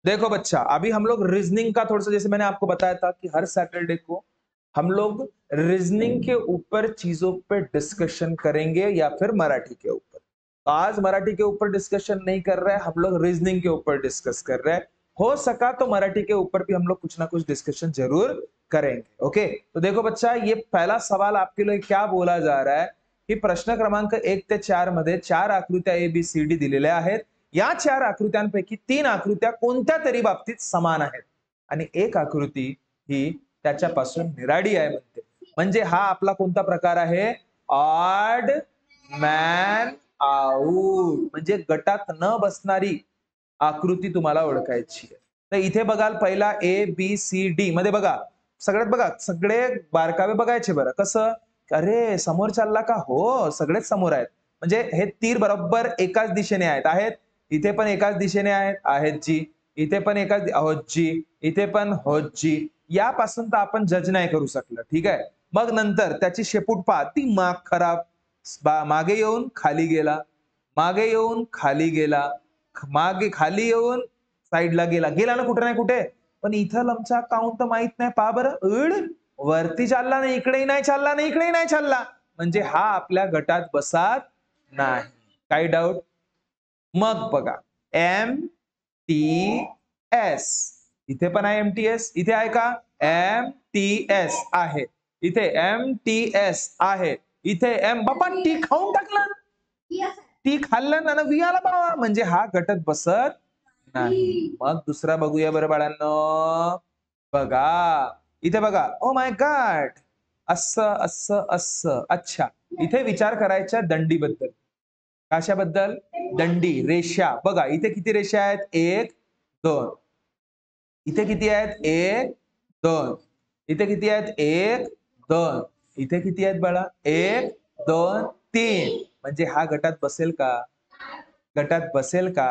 देखो बच्चा, अभी हम लोग रीजनिंग का थोड़ा सा, जैसे मैंने आपको बताया था कि हर सैटरडे को हम लोग रीजनिंग के ऊपर चीजों पे डिस्कशन करेंगे या फिर मराठी के ऊपर। तो आज मराठी के ऊपर डिस्कशन नहीं कर रहे हैं, हम लोग रीजनिंग के ऊपर डिस्कस कर रहे हैं। हो सका तो मराठी के ऊपर भी हम लोग कुछ ना कुछ डिस्कशन जरूर करेंगे। ओके, तो देखो बच्चा, ये पहला सवाल आपके लिए क्या बोला जा रहा है की प्रश्न क्रमांक 1 ते 4 मध्ये 4 आकृत्या ABCD दिलेल्या आहेत। या 4 आकृत्यांपैकी 3 आकृत्या कोणत्या तरी बाबतीत समान आहेत आणि एक आकृती ही त्याच्यापासून निराळी आहे म्हणते। म्हणजे हा आपला कोणता प्रकार आहे? ऑड मॅन आउट, म्हणजे गटात न बसणारी आकृती तुम्हाला ओळखायची आहे। तर इथे बघाल, पहिला ABCD मध्ये बघा, सगळ्यात बघा, सगळे बारकावे बघायचे बरं। कसं? अरे समोर चालला का? हो, सगळेच समोर आहेत। म्हणजे हे तीर बरोबर एकाच दिशेने आहेत। इथे पण एकाच दिशेने आहेत जी, इथे पण एकाच आहोत जी, इथे पण होत जी। यापासून तर आपण जज नाही करू शकलो, ठीक आहे। मग नंतर त्याची शेपूट पहा, ती माग खराब, मागे येऊन खाली गेला, मागे येऊन खाली गेला, मागे खाली येऊन साईडला गेला, गेला ना कुठे नाही कुठे। पण इथं लमचा काउंट तर माहित नाही, पहा बरं, वरती चालला नाही, इकडेही नाही चालला, नाही इकडेही नाही चालला, म्हणजे हा आपल्या गटात बसत नाही। काही डाऊट? मग बघा, MTS, इथे पण आहे MTS, इथे आहे का? MTS आहे, इथे MTS आहे, इथे बाबा टी खाऊन टाकला, टी खाल्लं ना, वी आला बाबा, म्हणजे हा गटात बसत नाही। मग दुसरा बघूया बरं बाळांनो, बघा इथे बघा, ओ माय गॉड, असं असं असं। अच्छा, इथे विचार करायच्या दंडीबद्दल। कशाबद्दल? दंडी, रेषा। बघा इथे किती रेषा आहेत? 1 2, इथे किती आहेत? 1 2, इथे किती आहेत? 1 2, इथे किती आहेत बाळा? 1 2 3, म्हणजे हा गटात बसेल का? गटात बसेल का?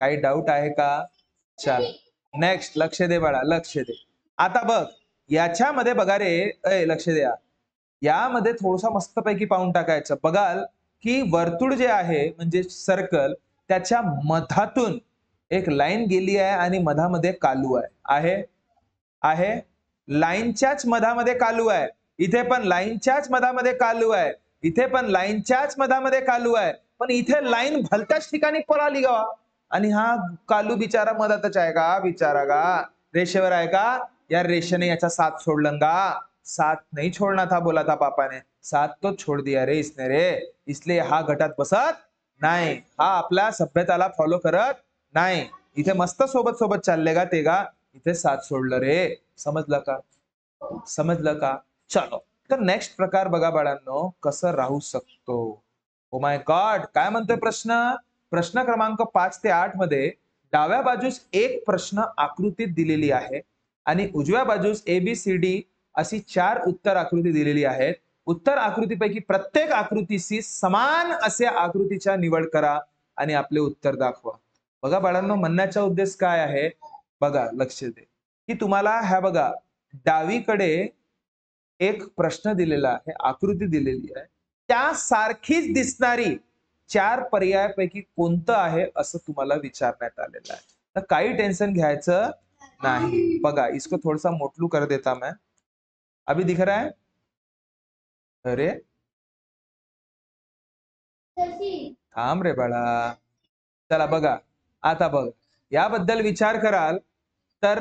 काही डाऊट आहे का? चल नेक्स्ट, लक्ष दे बाळा, लक्ष दे। आता बघ, याच्यामध्ये बघा रे, लक्ष द्या, यामध्ये थोडासा मस्तपैकी पाहून टाकायचं। बघाल की वर्तुळ जे आहे म्हणजे सर्कल, त्याच्या मधातून एक लाईन गेली आहे आणि मधामध्ये कालू आहे लाईनच्याच मधामध्ये कालू आहे, इथे पण लाईनच्याच मधामध्ये कालू आहे, इथे पण लाईनच्याच मधामध्ये कालू आहे, पण इथे लाईन भलत्याच ठिकाणी पळाली गावा, आणि हा कालू बिचारा मधातच आहे का? बिचारा का रेषेवर आहे का? या रेषेने याचा साथ सोडलं का? साथ नहीं छोड़ना था बोला था पापा ने, साथ तो छोड़ दिया रे इसने रे, इसलिए हा गटात बसत नाही, हा आपल्या सभ्यताला फॉलो करत नाही। इथे मस्त सोबत सोबत चालले का ते का, इथे साथ सोडलं रे। समजलं का? समजलं का? चलो, तर नेक्स्ट प्रकार बघा बाळांनो, कसं राहू शकतो। ओ माय गॉड, काय म्हणतोय प्रश्न? प्रश्न क्रमांक 5 ते 8 मध्ये डाव्या बाजूस एक प्रश्न आकृतीत दिलेली आहे आणि उजव्या बाजूस ABCD अशी 4 उत्तर आकृती दिलेली आहेत। उत्तर आकृतीपैकी प्रत्येक आकृतीशी समान असे आकृतीच्या निवड करा आणि आपले उत्तर दाखवा। बघा बाळांनो, म्हणण्याचा उद्देश काय आहे? बघा, लक्ष दे, की तुम्हाला ह्या बघा, डावीकडे एक प्रश्न दिलेला आहे, आकृती दिलेली आहे, त्यासारखीच दिसणारी 4 पर्यायापैकी कोणतं आहे असं तुम्हाला विचारण्यात आलेलं आहे। तर काही टेंशन घ्यायचं नहीं। बघा, इसको थोड़ा सा मोटलू कर देता मैं, अभी दिख रहा है? अरे थांब रे बाळा, चला बघा, आता बघ, याबद्दल विचार कराल तर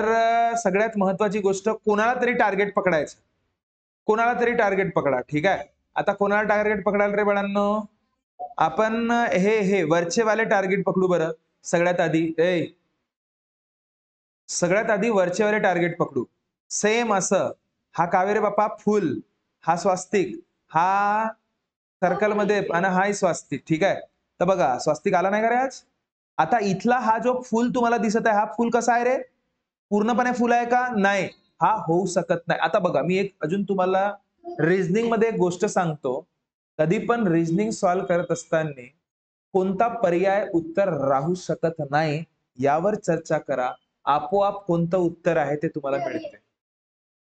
सगळ्यात महत्वाची गोष्ट, कोणाला तरी टार्गेट पकडायचं, कोणाला तरी टार्गेट पकडा, ठीक आहे। आता कोणाला टार्गेट पकडाल रे बाळांनो? आपण हे वरचे वाले टार्गेट पकडू बरं। सगळ्यात आधी वरचे वाले टार्गेट पकडू। सेम असं, हा कावे रे बापा? फुल, हा स्वास्तिक, हा सर्कल मध्ये, आणि हा स्वास्तिक, ठीक आहे। तर बघा, स्वास्तिक आला नाही का रे आज? आता इथला हा जो फुल तुम्हाला दिसत आहे, हा फुल कसा आहे रे? पूर्णपणे फुल आहे का? नाही, हा होऊ शकत नाही। आता बघा, मी एक अजून तुम्हाला रिझनिंग मध्ये एक गोष्ट सांगतो, कधी पण रिझनिंग सॉल्व्ह करत असताना कोणता पर्याय उत्तर राहू शकत नाही यावर चर्चा करा, आपोआप कोणतं उत्तर आहे ते तुम्हाला मिळते,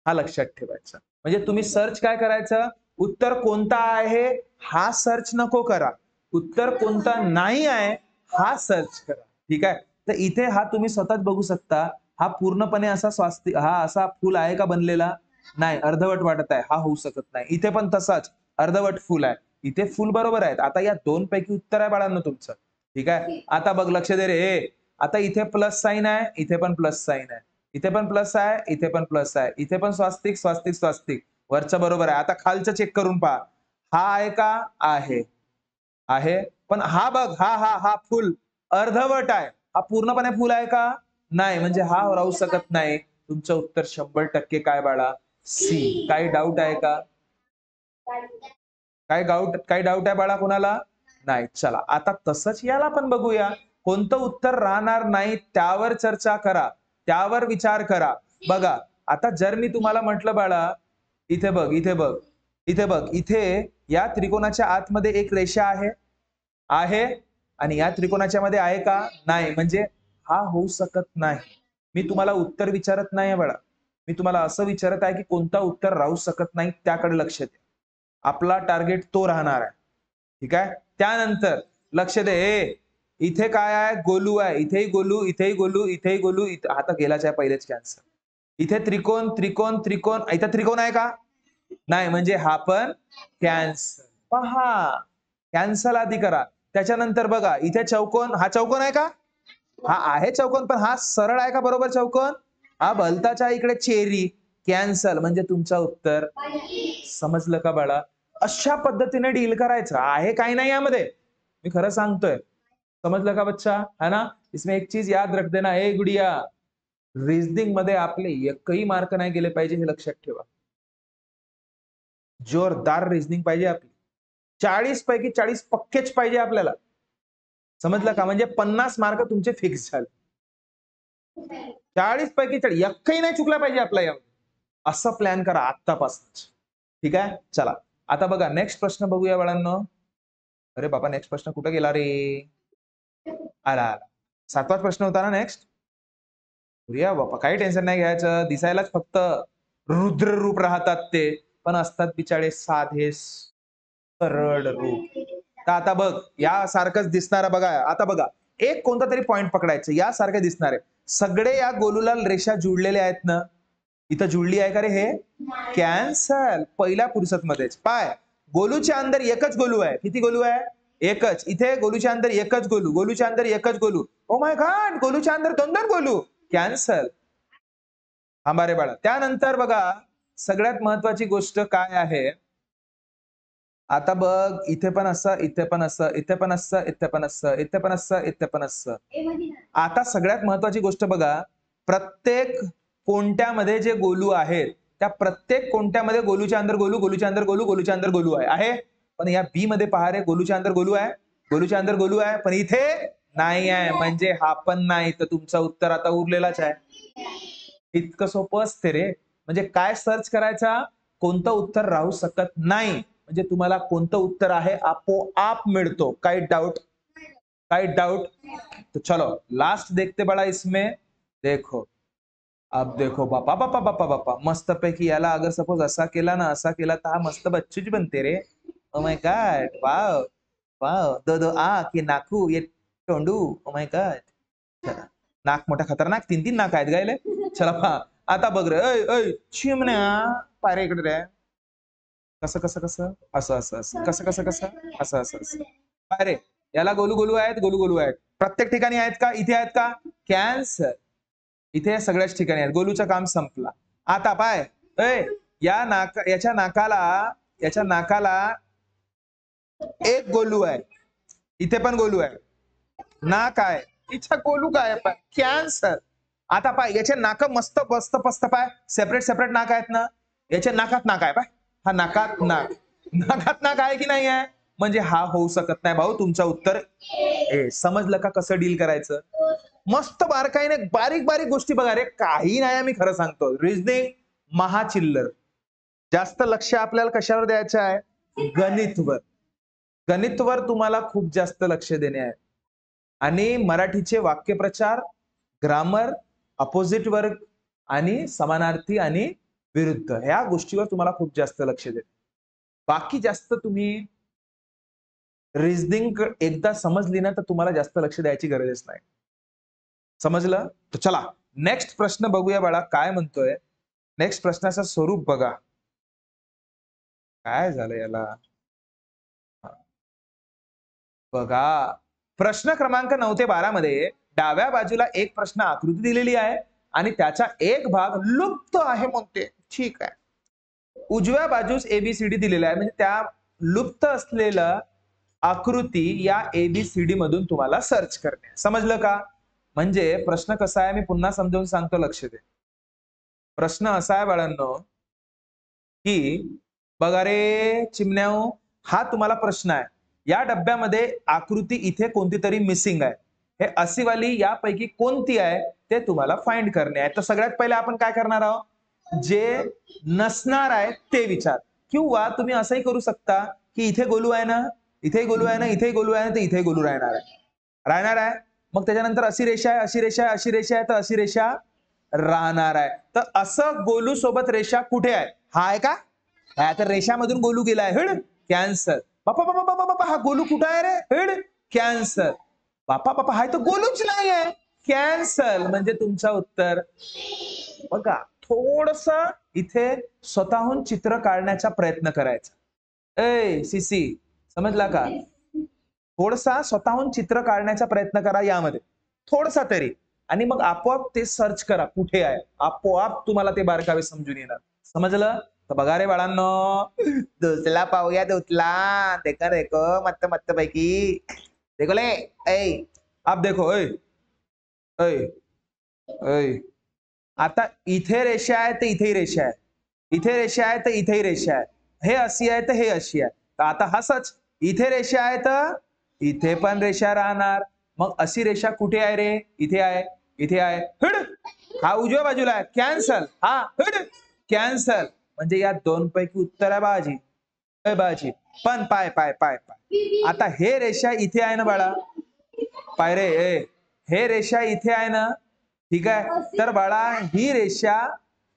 हा लक्षात ठेवायचा। म्हणजे तुम्ही सर्च काय करायचं? उत्तर कोणता आहे हा सर्च नको करा, उत्तर कोणता नाही आहे हा सर्च करा, ठीक आहे। तर इथे हा तुम्ही स्वतःच बघू शकता, हा पूर्णपणे असा स्वास्तिक, हा असा फुल आहे का बनलेला? नाही, अर्धवट वाटत आहे, हा होऊ शकत नाही. इथे पण तसाच अर्धवट फुल आहे. इथे फुल बरोबर आहेत. आता या 2 पैकी उत्तर आहे बाळांनो तुमचं. ठीक आहे. आता बघ, लक्ष दे रे. आता इथे प्लस साइन आहे, इथे पण प्लस साइन आहे. इथे पण प्लस आहे, इथे पण प्लस आहे. इथे पण स्वास्तिक, स्वास्तिक, स्वास्तिक. वरचं बरोबर आहे. आता खालचं चेक करून पहा. हा आहे का? आहे. आहे. पण हा बघ, हा फुल अर्धवट आहे. हा पूर्णपणे फुल आहे का? नाही. म्हणजे हा राहू शकत नाही. तुमचं उत्तर 100% काय बाळा? सी. काही डाऊट आहे का? काही डाऊट आहे बाळा कोणाला? नाही. चला, आता तसंच याला पण बघूया. कोणतं उत्तर राहणार नाही त्यावर चर्चा करा. त्यावर विचार करा. बघा, आता जर मी तुम्हाला म्हटलं बाळा, इथे बघ, इथे बघ, इथे बघ, इथे या त्रिकोणाच्या आतमध्ये एक रेषा आहे. आहे आणि या त्रिकोणाच्या मध्ये आहे का? नाही. म्हणजे हा होऊ शकत नाही. मी तुम्हाला उत्तर विचारत नाही बाळा. मी तुम्हाला असं विचारत आहे की कोणता उत्तर राहू शकत नाही त्याकडे लक्ष द्या. आपला टार्गेट तो राहणार आहे. ठीक आहे. त्यानंतर लक्ष दे, इथे काय आहे? गोलू आहे. इथेही गोलू, इथेही गोलू, इथेही गोलू, आता गेलाच आहे पहिलेच कॅन्सर. इथे त्रिकोण, त्रिकोण, त्रिकोण, इथे त्रिकोण आहे का? नाही. म्हणजे हा पण कॅन्सल. पहा, कॅन्सल आधी करा. त्याच्यानंतर बघा, इथे चौकोन, हा चौकोन आहे का? हा आहे चौकोन, पण हा सरळ आहे का बरोबर चौकोन? हा भलताच्या इकडे चेरी. कॅन्सल. म्हणजे तुमचं उत्तर. समजलं का बाळा? अशा पद्धतीने डील करायचं आहे, काही नाही यामध्ये. मी खरं सांगतोय. समजलं का बच्चा? है ना? इसमें एक चीज याद रख देना, ए गुडिया, रिझनिंग मध्ये आपले एकही मार्क नाही गेले पाहिजे, हे लक्षात ठेवा. जोरदार रिझनिंग पाहिजे आपली. 40 पैकी 40 पक्केच पाहिजे आपल्याला. समजलं का? म्हणजे 50 मार्क तुमचे फिक्स झाले. 40 पैकी 40 एकही नाही चुकला पाहिजे आपला यामध्ये. असं प्लॅन करा आत्तापासूनच. ठीक आहे. चला, आता बघा नेक्स्ट प्रश्न बघूया बाळांनो. अरे बाबा, नेक्स्ट प्रश्न कुठे गेला रे? आला आला. 7वाच प्रश्न होता ना नेक्स्ट? या बाबा, काही टेन्शन नाही घ्यायचं. दिसायलाच फक्त रुद्र रूप राहतात ते, पण असतात बिचारे साधे सरळ रूप. तर आता बघ, यासारखंच दिसणारं बघा. आता बघा, एक कोणता तरी पॉइंट पकडायचं, यासारखे दिसणार आहे. सगळे या गोलूलाल रेषा जुळलेल्या आहेत ना? इथं जुळली आहे का रे हे? कॅन्सल. पहिल्या फुरसत मध्येच पाय, गोलूच्या अंदर एकच गोलू आहे. किती गोलू आहे? एकच. इथे गोलूच्या अंदर एकच गोलू, गोलूच्या अंदर एकच गोलू. ओ माय गॉड, गोलूच्या अंदर 2-2 गोलू. कॅन्सल. थांबा रे बाळा. त्यानंतर बघा, सगळ्यात महत्वाची गोष्ट काय आहे? आता बघ, इथे पण असं, इथे पण असं, इथे पण असं, इथे पण असं, इथे पण असं, इथे पण असं. आता सगळ्यात महत्वाची गोष्ट बघा, प्रत्येक कोणत्यामध्ये जे गोलू आहेत, त्या प्रत्येक कोणत्यामध्ये गोलूच्या अंदर गोलू, गोलूच्या अंदर गोलू, गोलूच्या अंदर गोलू आहे. पण या बी मध्ये पहा रे, गोलूच्या अंदर गोलू आहे, गोलूच्या अंदर गोलू आहे, पण इथे नाही आहे. म्हणजे हा पण नाही. तर तुमचं उत्तर आता उरलेलाच आहे. इतकं सोपं असते रे. म्हणजे काय सर्च करायचा? कोणतं उत्तर राहू शकत नाही. म्हणजे तुम्हाला कोणतं उत्तर आहे आपोआप मिळतो. काही डाउट? काही डाउट? तो चलो लास्ट देखते बड़ा इसमें. देखो, अब देखो बापा बापा बापा बापा, मस्त पैकी याला अगर सपोज असा केला ना, असा केला तर हा मस्त बच्चूच बनते रे. Oh my god, wow wow. दो दो आ के नाकू, ये तोंडू. ओ माय गॉड. नाक मोठा खतरनाक, 3-3 नाक आहेत गायले. चला पहा, आता बघ रे, ऐ ऐ चिमण्या, पारे इकडे रे. कसं कसं कसं? असं असं असं. कसं कसं कसं? असं असं असं. पाय याला गोलू गोलू आहेत, गोलू गोलू आहेत. प्रत्येक ठिकाणी आहेत का? इथे आहेत का? कॅन्सर. इथे सगळ्याच ठिकाणी आहेत. गोलूचं काम संपला. आता पाय, ऐ याच्या नाकाला एक गोलू आहे. इथे पण गोलू आहे. नाक आहे. इच्छा गोलू काय आहे? कॅन्सर. आता पाय, याचे नाक मस्त मस्त मस्त पाय, सेपरेट सेपरेट नाक आहेत ना? याच्या नाकात नाक आहे पाय. हा नाकात नाक, नाकात नाक आहे की नाही आहे? म्हणजे हा होऊ शकत नाही भाऊ. तुमचं उत्तर ए. समजलं का कसं डील करायचं? मस्त बारकाईने बारीक बारीक गोष्टी बघा रे. काही नाही, मी खरं सांगतो. रिझनिंग महाचिल्लर. जास्त लक्ष आपल्याला कशावर द्यायचं आहे? गणितवर. गणितवर तुम्हाला खूप जास्त लक्ष देणे आहे. आणि मराठीचे वाक्यप्रचार, ग्रामर, अपोजिट वर्ग आणि समानार्थी आणि विरुद्ध, ह्या गोष्टीवर तुम्हाला खूप जास्त लक्ष द्यायचं. बाकी जास्त तुम्ही रिझनिंग एकदा समजली ना, तर तुम्हाला जास्त लक्ष द्यायची गरजच नाही. समजलं? तर चला नेक्स्ट प्रश्न बघूया बाळा, काय म्हणतोय. नेक्स्ट प्रश्नाचं स्वरूप बघा. काय झालं याला? बघा, प्रश्न क्रमांक 9 ते 12 मध्ये डाव्या बाजूला एक प्रश्न आकृती दिलेली आहे आणि त्याचा एक भाग लुप्त आहे म्हणते. ठीक आहे. उजव्या बाजूस एबीसीडी दिलेला आहे, म्हणजे त्या लुप्त असलेला आकृती या एबीसीडी मधून तुम्हाला सर्च करणे. समजलं का? म्हणजे प्रश्न कसा आहे मी पुन्हा समजावून सांगतो, लक्ष दे. प्रश्न असा आहे बाळांनो की बघा रे चिमण्याओ, हा तुम्हाला प्रश्न आहे. या डब्यामध्ये आकृती इथे कोणती तरी मिसिंग आहे. हे अशी वाली यापैकी कोणती आहे ते तुम्हाला फाइंड करणे आहे. तर सगळ्यात पहिले आपण काय करणार आहोत, जे नसणार आहे ते विचार. किंवा तुम्ही असंही करू शकता की इथे गोलू आहे ना, इथे गोलू आहे ना, इथे गोलू आहे ना, तर इथे गोलू राहणार आहे. मग त्याच्यानंतर अशी रेषा आहे, अशी रेषा आहे, अशी रेषा आहे, तर अशी रेषा राहणार आहे. तर असं गोलू सोबत रेषा कुठे आहे? हा आहे का? तर रेषामधून गोलू गेलाय, हेड कॅन्सर. बापा बापा बापा बापा, हा गोलू कुठं आहे रे? Head cancer. बापा बापा, हा तर गोलूच नाही आहे, कॅन्सल. म्हणजे तुमचं उत्तर. बघा, थोडस इथे स्वतःहून चित्र काढण्याचा प्रयत्न करायचा. ए सीसी, समजला का? थोडसा स्वतःहून चित्र काढण्याचा प्रयत्न करा यामध्ये, थोडसा तरी. आणि मग आपोआप ते सर्च करा कुठे आहे, आपोआप तुम्हाला ते बारकावे समजून येणार. समजलं? तर बघा रे बाळांनो, दुसला पाहूया, दुसला देखो देखो मस्त मस्त पैकी देखो ले. ऐ आप देखो, ऐ ऐ ऐ, आता इथे रेषा आहे तर इथेही रेषा आहे, इथे रेषा आहे तर इथेही रेषा आहे, हे अशी आहे तर हे अशी आहे. तर आता हसच, इथे रेषा आहे तर इथे पण रेषा राहणार. मग अशी रेषा कुठे आहे रे? इथे आहे, इथे आहे, हिड. हा उजव्या बाजूला आहे, कॅन्सल. हा हिड कॅन्सल. म्हणजे या दोन पैकी उत्तर आहे बाजी. बाजी. पण पाय पाय पाय पाय, आता हे रेषा इथे आहे ना बाळा, पाय रे, हे रेषा इथे आहे ना, ठीक आहे. तर बाळा ही रेषा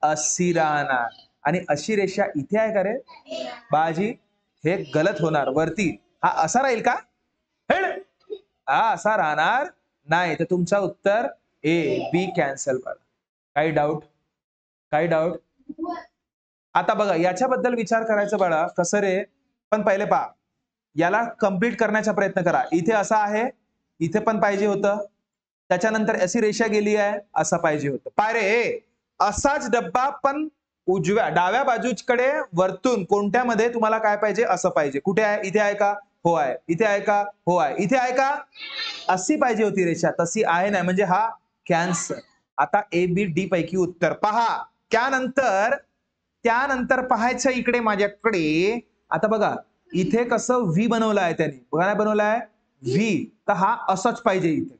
अशी राहणार आणि अशी रेषा इथे आहे का रे बाजी? हे गलत होणार. वरती हा असा राहील का? हेड, हा असा राहणार नाही. तर तुमचा उत्तर ए बी कॅन्सल. बाळा काही डाऊट? काही डाऊट? आता बघा याच्याबद्दल विचार करायचं बाळा, कसं रे. पण पहिले पहा, याला कंप्लीट करण्याचा प्रयत्न करा. इथे असा आहे, इथे पण पाहिजे होतं, त्याच्यानंतर अशी रेषा गेली आहे, असं पाहिजे होतं. पाय रे, असाच डब्बा पण उजव्या डाव्या बाजूकडे वरतून कोणत्यामध्ये तुम्हाला काय पाहिजे, असं पाहिजे. कुठे आहे? इथे आहे का? हो आहे. इथे आहे का? हो आहे. इथे आहे का? अशी पाहिजे होती रेषा, तशी आहे नाही, म्हणजे हा कॅन्सर. आता ए बी डी पैकी उत्तर पहा. त्यानंतर त्यानंतर पाहायचं इकडे माझ्याकडे. आता बघा इथे कसं व्ही बनवलं आहे त्याने, बघा काय बनवलं आहे व्ही. तर हा असंच पाहिजे इथे.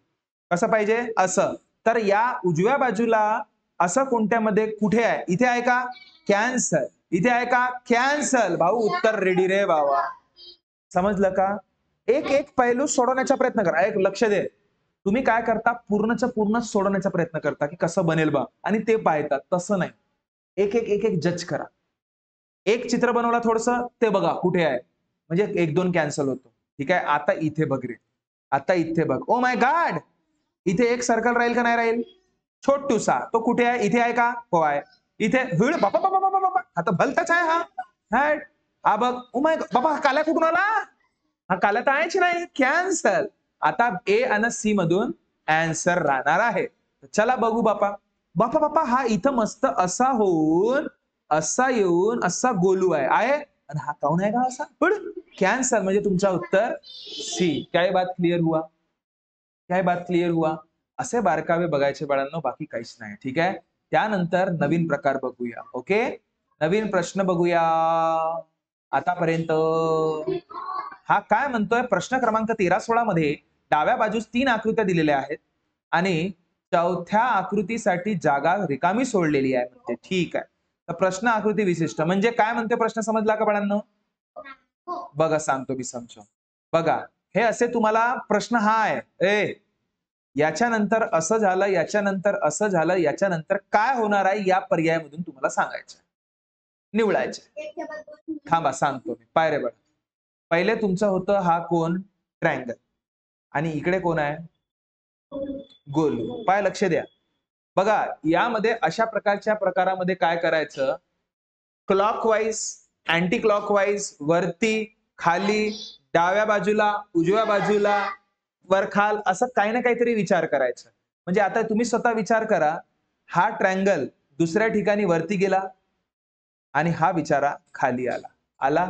कसं पाहिजे? असं. तर या उजव्या बाजूला असं कोणत्यामध्ये कुठे आहे? इथे आहे का? कॅन्सल. इथे आहे का? कॅन्सल. भाऊ उत्तर रेडी रे बाबा. समजलं का? एक एक पैलू सोडवण्याचा प्रयत्न करा. एक लक्ष दे, तुम्ही काय करता, पूर्णच्या पूर्ण सोडवण्याचा प्रयत्न करता की कसं बनेल बा, आणि ते पाहतात. तसं नाही, एक एक एक एक जज करा. एक चित्र बनवला थोडस, ते बघा कुठे आहे, म्हणजे एक दोन कॅन्सल होतो. ठीक आहे. आता इथे बघ रे, आता इथे बघ. ओ माय गॉड, इथे एक सर्कल राहील का नाही राहील? छोटूसा. तो कुठे आहे? इथे आहे का? हो आहे. इथे बाबा बाबा बाबा बाबा, आता भलताच आहे हा. हा बघ. ओ माय बाबा, हा काल्या कुठून आला? हा काला तर आहेच नाही, कॅन्सल. आता ए आणि सी मधून आन्सर राहणार आहे. चला बघू बापा. बापा बापा, हा इथं मस्त असा होऊन असा येऊन असा गोलू आहे आणि हा काऊन आहे का असा? कॅन्सल. म्हणजे तुमचा उत्तर सी. काय बात क्लिअर हुआ? काय बात क्लिअर हुआ? असे बारकावे बघायचे बाळांनो, बाकी काहीच नाही. ठीक आहे. त्यानंतर नवीन प्रकार बघूया. ओके, नवीन प्रश्न बघूया. आतापर्यंत हा काय म्हणतोय, प्रश्न क्रमांक 13-16 मध्ये डाव्या बाजूस 3 आकृत्या दिलेल्या आहेत आणि चौथ्या आकृतीसाठी जागा रिकामी सोडलेली आहे म्हणते. ठीक आहे. तर प्रश्न आकृती विशिष्ट म्हणजे काय म्हणते प्रश्न, समजला का बाळांनो? बघा सांगतो मी समजून. बघा, हे असे तुम्हाला प्रश्न हा आहे, याच्यानंतर असं झालं, याच्यानंतर असं झालं, याच्यानंतर काय होणार आहे या पर्यायामधून तुम्हाला सांगायचं, निवडायचे. थांबा सांगतो मी. पाय रे बघा, पहिले तुमचं होतं हा कोण, ट्रायंगल, आणि इकडे कोण आहे, गोलू. पाय लक्ष द्या. बघा यामध्ये अशा प्रकारच्या प्रकारामध्ये काय करायचं, क्लॉकवाईज, अँटी क्लॉकवाईज, वरती खाली, डाव्या बाजूला, उजव्या बाजूला, वरखाल, असं काही ना काहीतरी विचार करायचं. म्हणजे आता तुम्ही स्वतः विचार करा, हा ट्रँगल दुसऱ्या ठिकाणी वरती गेला आणि हा बिचारा खाली आला.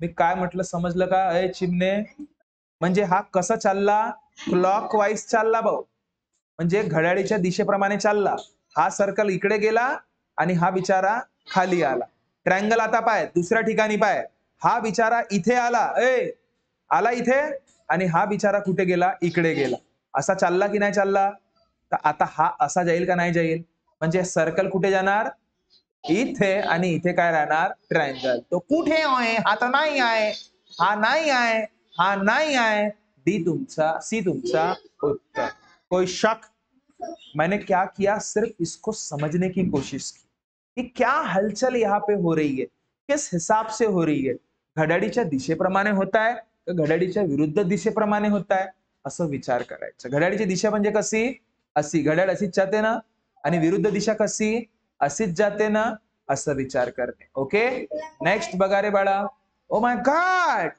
मी काय म्हटलं समजलं का? ए चिमणे, म्हणजे हा कसा चालला? क्लॉकवाईज चालला भाऊ, म्हणजे घड्याळीच्या दिशेप्रमाणे चालला. हा सर्कल इकडे गेला आणि हा बिचारा खाली आला. ट्रँगल आता पाय दुसऱ्या ठिकाणी पाय, हा बिचारा इथे आला इथे, आणि हा बिचारा कुठे गेला? इकडे गेला. असा चालला की नाही चालला? तर आता हा असा जाईल का नाही जाईल? म्हणजे सर्कल कुठे जाणार? इथे, आणि इथे काय राहणार? ट्रँगल. तो कुठे आहे? हा तर नाही आहे, हा नाही आहे, हा नाही आहे. डी तुमचा, सी तुमचा उत्तर. कोई शक? मैंने क्या किया, सिर्फ इसको समझने की कोशिश की कि क्या हलचल यहाँ पे हो रही है, किस हिसाब से हो रही है. घड्याळीच्या दिशेप्रमाणे होत आहे का घड्याळीच्या विरुद्ध दिशेप्रमाणे होत आहे, असं विचार करायचं. घड्याळीची दिशा म्हणजे कशी? अशी, घड्याळ अशीच जाते ना, आणि विरुद्ध दिशा कशी? अशीच जाते ना, असं विचार करणे. ओके, नेक्स्ट बघा रे बाळा. ओ माय गॉड,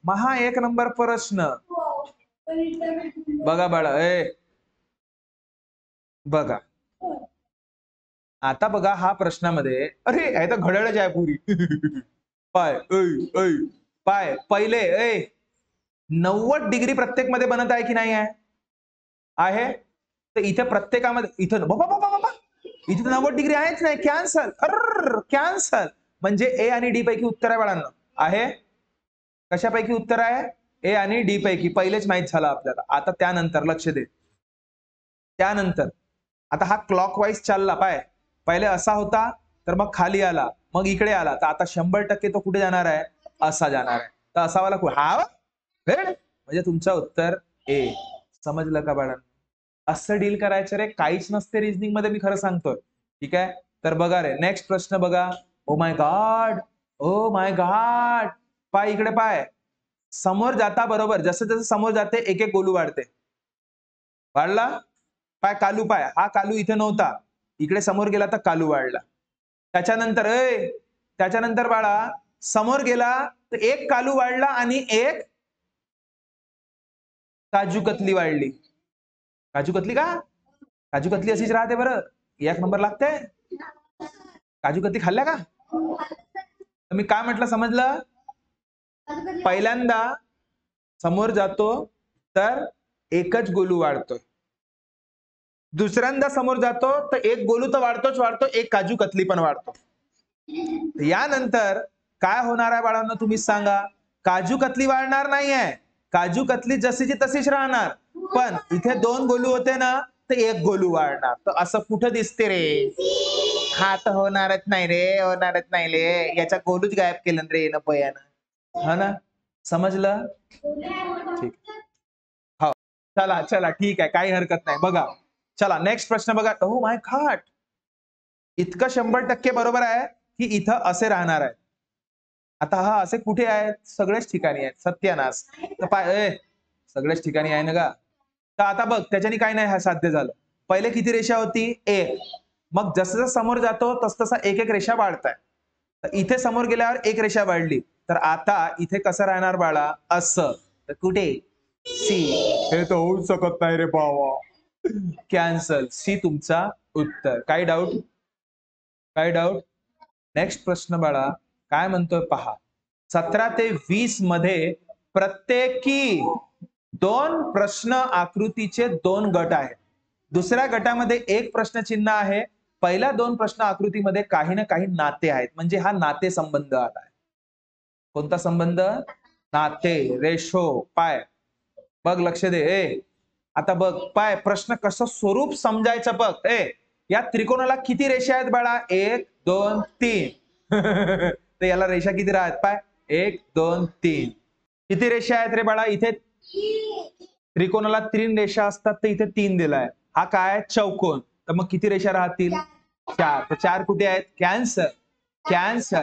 महा 1 नंबर प्रश्न बघा बाळा. बघा आता बघा हा प्रश्नामध्ये, अरे आहे तर घड्याळच आहे पुरी. पाय पाय पहिले 90 डिग्री प्रत्येक मध्ये बनत आहे की नाही आहे? तर इथे प्रत्येकामध्ये इथं बाबा इथे 90 डिग्री आहेच नाही. Cancel, cancel. म्हणजे ए आणि डी पैकी उत्तर आहे बाळांना. आहे कशापैकी उत्तर आहे? ए आणि डी पैकी. पहिलेच माहित झालं आपल्याला. आता त्यानंतर लक्ष दे, त्यानंतर आता हा क्लॉकवाईज चालला पाय, पहिले असा होता, तर मग खाली आला, मग इकडे आला, तर आता 100% तो कुठे जाणार आहे? असा जाणार आहे. तर असावाला हा म्हणजे तुमचं उत्तर ए. समजलं का बाळांनो? असं डील करायचं रे, काहीच नसते रिझनिंग मध्ये, मी खरं सांगतोय. ठीक आहे, तर बघा रे नेक्स्ट प्रश्न बघा. ओ my God, O my God. पाय इकडे पाय, समोर जाता बरोबर, जसं जसं समोर जाते एक एक गोलू वाढते. वाढला पाय, कालू पाय, हा कालू इथे नव्हता, इकडे समोर गेला तर कालू वाढला. त्याच्यानंतर बाळा समोर गेला तर एक कालू वाढला आणि एक काजू कतली वाढली. काजू कतली का? काजू कतली अशीच राहते बरं, 1 नंबर लागते. काजू कतली खाल्ल्या का? तर मी काय म्हटलं समजलं? पहिल्यांदा समोर जातो तर एकच गोलू वाढतो, दुसऱ्यांदा समोर जातो तर एक गोलू तर वाढतो, एक काजू कतली पण वाढतो. यानंतर काय होणार आहे बाळांनो, तुम्ही सांगा? काजू कतली वाढणार नाहीये, काजू कतली जशीची तशीच राहणार, पण इथे 2 गोलू होते ना, तर एक गोलू वाढणार. तर असं कुठं दिसते रे? हा तर होणारच नाही रे, होणारच नाही रे. याचा गोलूच गायब केलं रे न पयानं. हा ना, समजलं? ठीक, हो, चला चला ठीक आहे, काही हरकत नाही. बघा चला नेक्स्ट प्रश्न बघा. ओ माय गॉड, इतकं 100% बरोबर आहे की इथं असे राहणार आहे. आता हा असे कुठे आहेत? सगळ्याच ठिकाणी आहेत. सत्यानाश. तर पाय सगळ्याच ठिकाणी आहे ना का? तर आता बघ त्याच्याने काय नाही हा साध्य झालं. पहिले किती रेषा होती? 1. मग जसं जसं समोर जातो तस तसा एक एक रेषा वाढताय. तर इथे समोर गेल्यावर एक रेषा वाढली, तर आता इथे कसं राहणार बाळा? असं. तर कुठे? सी. हे तर होऊच शकत नाही रे बाबा. कॅन्सल. सी तुमचा उत्तर. काय डाऊट? काय डाऊट? नेक्स्ट प्रश्न बाळा काय म्हणतोय पहा. 17 ते 20 मध्ये प्रत्येकी 2 प्रश्न आकृतीचे 2 गट आहेत. दुसऱ्या गटामध्ये 1 प्रश्नचिन्ह आहे. पहिल्या 2 प्रश्न आकृतीमध्ये काही ना काही नाते आहेत, म्हणजे हा नाते संबंध आला आहे. कोणता संबंध? नाते, रेशो. पाय बघ लक्ष दे. आता बघ पाय, प्रश्न कसं स्वरूप समजायचं बघ. या त्रिकोणाला किती रेषा आहेत बाळा? 1 2 3. तर याला रेषा किती राहत? पाय 1 2 3. किती रेषा आहेत रे बाळा? इथे त्रिकोणाला 3 रेषा असतात, तर इथे 3 दिलाय. हा काय? चौकोन. तर मग किती रेषा राहतील? 4. तर 4 कुठे आहेत? Cancer, cancer,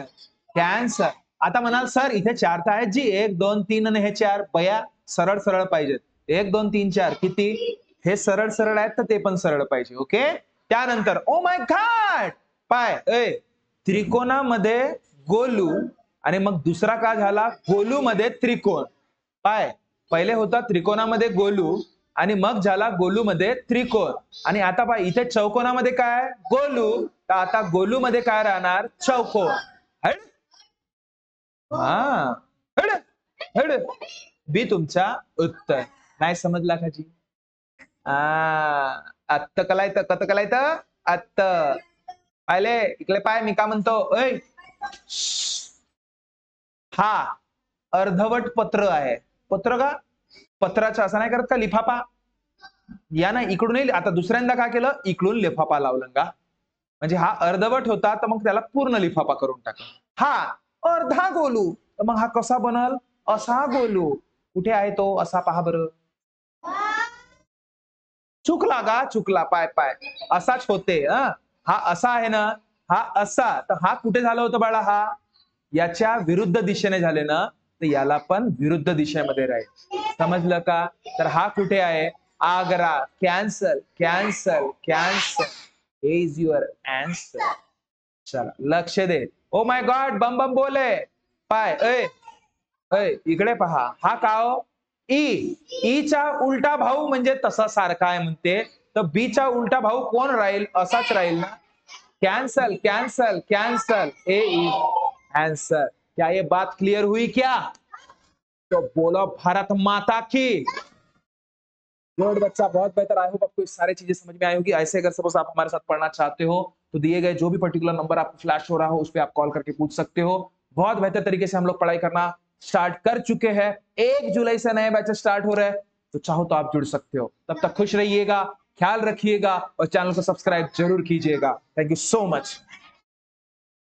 cancer. आता म्हणाल सर इथे 4 तर आहेत जी, 1 2 3 आणि हे 4. बया सरळ सरळ पाहिजेत. 1 2 3 4 किती? हे सरळ सरळ आहेत तर ते पण सरळ पाहिजे. ओके, त्यानंतर ओ माय गॉड पाय त्रिकोणामध्ये गोलू आणि मग दुसरा का झाला गोलू मध्ये त्रिकोण. पाय पहिले होता त्रिकोणामध्ये गोलू आणि मग झाला गोलू मध्ये त्रिकोण. आणि आता पाय इथे चौकोनामध्ये काय गोलू, तर आता गोलू मध्ये काय राहणार चौकोन. हा हड हड बी तुमचा उत्तर. नाही समजला का जी? आत्त कलायत कत कलायत आत्त. पाहिले इकडे पाय मी का म्हणतो ऐ हा अर्धवट पत्र आहे. पत्र का पत्राचं असं नाही करत का लिफाफा या ना इकडून आता दुसऱ्यांदा काय केलं इकडून लिफाफा लावलं का म्हणजे हा अर्धवट होता तर मग त्याला पूर्ण लिफाफा करून टाकला. हा अर्धा गोलू तर मग हा कसा बनल असा गोलू. कुठे आहे तो असा पहा बरं. चुकला का चुकला पाय पाय असाच होते. हा असा आहे ना हा असा तर हा कुठे झाला होता बाळा हा याच्या विरुद्ध दिशेने झाले ना तर याला पण विरुद्ध दिशेमध्ये राहील. समजलं का? तर हा कुठे आहे Agra. Cancel cancel cancel is your answer. चला लक्ष दे. ओ माय गॉड बम बम बोले पाय इकडे पहा हा का हो ईचा उलटा भाऊ म्हणजे तसा सारखा आहे म्हणते तर बीचा उलटा भाऊ कोण राहील असाच राहील ना. Cancel cancel cancel A is answer. क्या ये बात क्लियर हुई क्या? तो बोलो भारत माता की गुड बच्चा बहुत बेहतर. आई होप आपको सारी चीजें समझ में आई होगी. ऐसे अगर सपोज आप हमारे साथ पढ़ना चाहते हो तो दिए गए जो भी पर्टिकुलर नंबर आपको फ्लैश हो रहा हो उस पर आप कॉल करके पूछ सकते हो. बहुत बेहतर तरीके से हम लोग पढ़ाई करना स्टार्ट कर चुके हैं. 1 जुलाई से नए बैचेस स्टार्ट हो रहे हैं तो चाहो तो आप जुड़ सकते हो. तब तक खुश रहिएगा, ख्याल रखिएगा और चैनल को सब्सक्राइब जरूर कीजिएगा. Thank you so much.